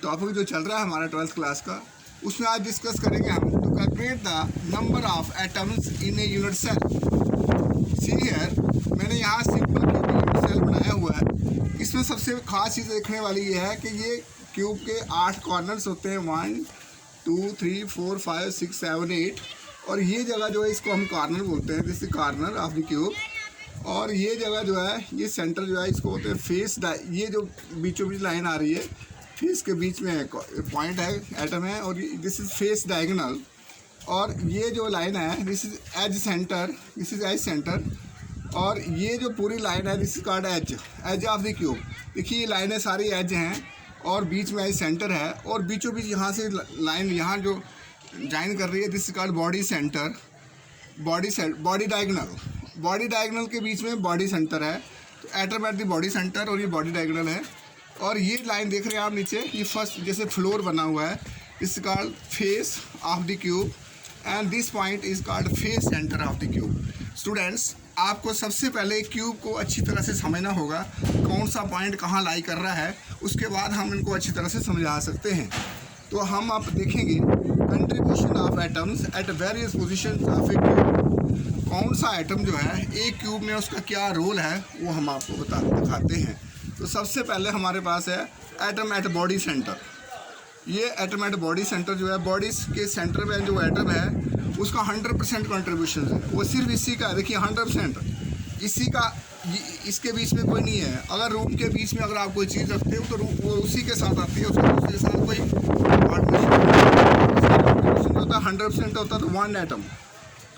Topic जो चल रहा है हमारा 12th क्लास का, उसमें आज डिस्कस करेंगे हम to calculate the number of atoms in a unit cell. See here, मैंने यहाँ सिंपल यूनिट सेल बनाया हुआ है। इसमें सबसे खास चीज़ देखने वाली ये है कि ये क्यूब के 8 कॉर्नर्स होते हैं, 1 2 3 4 5 6 7 8, और ये जगह जो है इसको हम कॉर्नर बोलते हैं, this is corner of the cube. और ये जगह जो है, ये सेंटर जो है, इसको बोलते हैं फेस। ये जो बीचों बीच लाइन आ रही है, फेस के बीच में पॉइंट है, एटम है, और दिस इज फेस डायगोनल। और ये जो लाइन है, this is edge centre, this is edge centre. और ये जो पूरी लाइन है, this is called edge, edge of the cube. देखिए ये लाइनें सारी एज हैं और बीच में एज सेंटर है, और बीचों बीच यहाँ से लाइन यहाँ जो ज्वाइन कर रही है, this is called body centre, body diagonal. Body diagonal के बीच में बॉडी सेंटर है, तो atom at the body centre, और ये बॉडी डायगोनल है। और ये लाइन देख रहे हैं आप नीचे, ये फर्स्ट जैसे फ्लोर बना हुआ है, this is called face of the cube, and this point is called face centre of the cube. Students, आपको सबसे पहले क्यूब को अच्छी तरह से समझना होगा, कौन सा पॉइंट कहाँ लाई कर रहा है, उसके बाद हम इनको अच्छी तरह से समझा सकते हैं। तो हम आप देखेंगे contribution of atoms at various positions of A cube. कौन सा एटम जो है एक क्यूब में, उसका क्या रोल है, वो हम आपको दिखाते हैं। तो सबसे पहले हमारे पास है एटम एट बॉडी सेंटर। ये एटम एट बॉडी सेंटर जो है, बॉडी के सेंटर में जो एटम है उसका 100% कंट्रीब्यूशन है, वो सिर्फ इसी का है। देखिए 100% इसी का, इसके बीच में कोई नहीं है। अगर रूम के बीच में अगर आप कोई चीज़ रखते हो तो वो उसी के साथ आती है, उसका दूसरे के साथ कोई कंट्रीब्यूशन होता है। 100% होता है तो 1 एटम।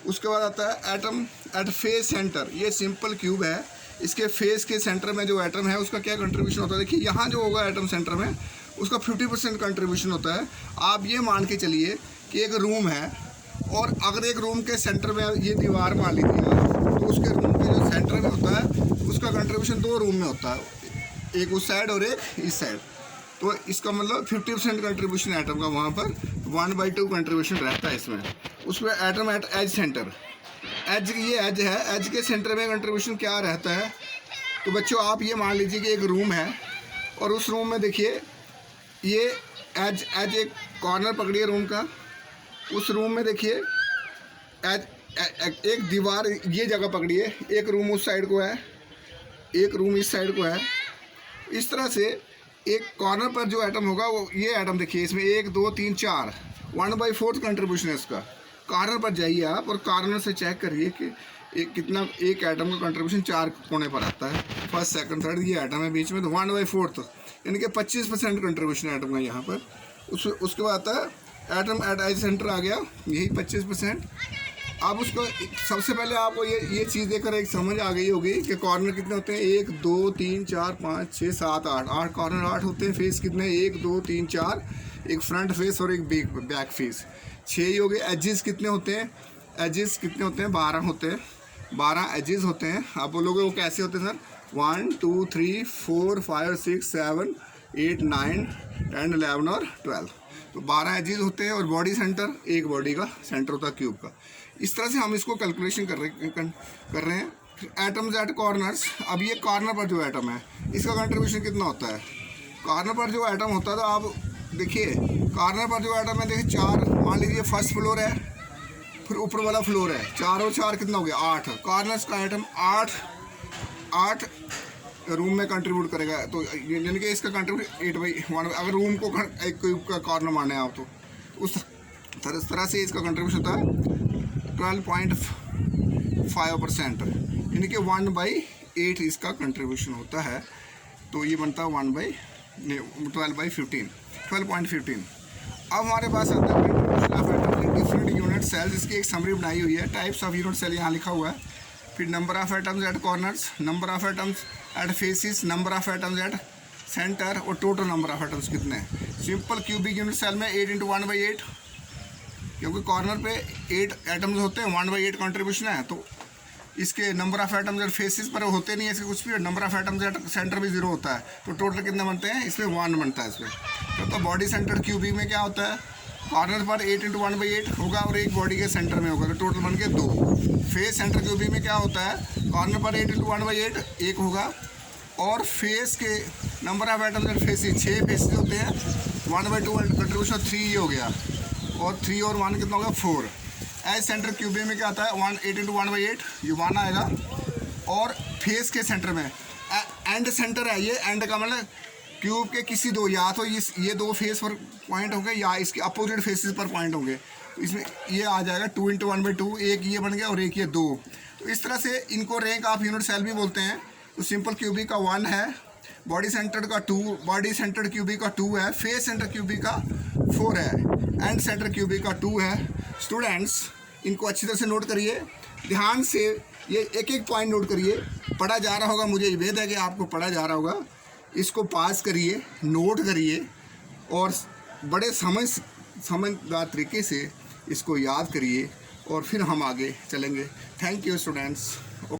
उसके बाद आता है एटम एट फेस सेंटर। ये सिंपल क्यूब है, इसके फेस के सेंटर में जो एटम है उसका क्या कंट्रीब्यूशन होता है। देखिए यहाँ जो होगा एटम सेंटर में, उसका 50% कंट्रीब्यूशन होता है। आप ये मान के चलिए कि एक रूम है, और अगर एक रूम के सेंटर में ये दीवार मान लीजिए, तो उसके रूम के जो सेंटर में होता है उसका कंट्रीब्यूशन 2 रूम में होता है, एक उस साइड और एक इस साइड। तो इसका मतलब 50% कंट्रीब्यूशन एटम का वहाँ पर 1/2 कंट्रीब्यूशन रहता है इसमें। उसमें atom at edge centre, edge, ये एज है, एज के सेंटर में कंट्रीब्यूशन क्या रहता है। तो बच्चों आप ये मान लीजिए कि एक रूम है, और उस रूम में देखिए ये एज एक कॉर्नर पकड़िए रूम का। उस रूम में देखिए एक दीवार, ये जगह पकड़िए, एक रूम उस साइड को है, एक रूम इस साइड को है। इस तरह से एक कॉर्नर पर जो एटम होगा, वो ये एटम देखिए, इसमें 1 2 3 4, 1/4 कंट्रीब्यूशन है इसका। कॉर्नर पर जाइए आप और कॉर्नर से चेक करिए कि एक एटम का कंट्रीब्यूशन 4 कोने पर आता है, फर्स्ट सेकंड थर्ड, ये एटम है बीच में, तो 1/4, यानी कि 25% कंट्रीब्यूशन एटम का यहाँ पर। उसके बाद आता है एटम एट एज सेंटर, आ गया यही 25%। अब उसको सबसे पहले आपको ये चीज़ देखकर एक समझ आ गई होगी कि कॉर्नर कितने होते हैं, 1 2 3 4 5 6 7 8 कॉर्नर 8 होते हैं। फेस कितने, 1 2 3 4, एक फ्रंट फेस और एक बैक फेस, 6 ही हो गए। एजेस कितने होते हैं, एजेस कितने होते हैं, 12 होते हैं, 12 एजेस होते हैं। आप बोलोगे वो कैसे होते हैं सर, 1 2 3 4 5 6 7 8 9 10 11 और 12, तो 12 एजेस होते हैं। और बॉडी सेंटर, एक बॉडी का सेंटर होता है क्यूब का। इस तरह से हम इसको कैलकुलेशन कर रहे हैं। एटम्स एट कॉर्नर्स, अब ये कॉर्नर पर जो एटम है इसका कंट्रीब्यूशन कितना होता है। कॉर्नर पर जो एटम होता है, तो आप देखिए कॉर्नर पर जो एटम है, देखिए 4, मान लीजिए फर्स्ट फ्लोर है, फिर ऊपर वाला फ्लोर है, 4 और 4 कितना हो गया, 8। कॉर्नर्स का एटम 8 रूम में कंट्रीब्यूट करेगा, तो यानी कि इसका कंट्रीब्यूट 8/1। अगर रूम को एक क्यूब का कॉर्नर माने आप, तो उस तरह से इसका कंट्रीब्यूशन होता है 12.5%, यानी कि 1/8 इसका कंट्रीब्यूशन होता है। तो ये बनता है 12/15। अब हमारे पास आता है contribution of atom in different unit cells. इसकी एक समरी बनाई हुई है, टाइप्स ऑफ यूनिट सेल यहाँ लिखा हुआ है। फिर number of atoms at corners, number of atoms at faces, number of atoms at centre, और टोटल नंबर ऑफ एटम्स कितने हैं। सिंपल क्यूबिक यूनिट सेल में 8 × 1/8, क्योंकि कॉर्नर पे 8 एटम्स होते हैं, 1/8 कंट्रीब्यूशन है। तो इसके number of atoms at faces पर होते नहीं है इसके कुछ भी, number of atoms at centre भी 0 होता है, तो टोटल कितने बनते हैं, इसमें 1 बनता है इसमें। तो बॉडी सेंटर क्यूबिक में क्या होता है, कॉर्नर पर 8 × 1/8 होगा और एक बॉडी के सेंटर में होगा, तो टोटल बन के 2। फेस सेंटर क्यूबिक में क्या होता है, कॉर्नर पर 8 × 1/8 1 होगा, और फेस के number of atoms and faces 6 faces होते हैं, 1/2 कंट्रीब्यूशन 3 ये हो गया, और 3 और 1 कितना हो गया 4। एज सेंटर क्यूबे में क्या आता है 8 × 1/8 ये 1 आएगा, और फेस के सेंटर में एंड सेंटर है, ये एंड का मतलब क्यूब के किसी दो, या तो ये 2 फेस पर पॉइंट होंगे या इसके अपोजिट फेसेस पर पॉइंट होंगे, इसमें ये आ जाएगा 2 × 1/2, एक ये बन गया और एक ये 2। तो इस तरह से इनको रैंक ऑफ यूनिट सेल भी बोलते हैं। तो सिंपल क्यूबिक का 1 है, बॉडी सेंटर्ड का 2, बॉडी सेंटर्ड क्यूबिक का 2 है, फेस सेंटर क्यूबिक का 4 है, एंड सेंटर क्यूबिक का 2 है। स्टूडेंट्स इनको अच्छी तरह से नोट करिए, ध्यान से ये एक एक पॉइंट नोट करिए, पढ़ा जा रहा होगा, मुझे उम्मीद है कि आपको पढ़ा जा रहा होगा। इसको पास करिए, नोट करिए और बड़े समझदार तरीके से इसको याद करिए, और फिर हम आगे चलेंगे। Thank you students.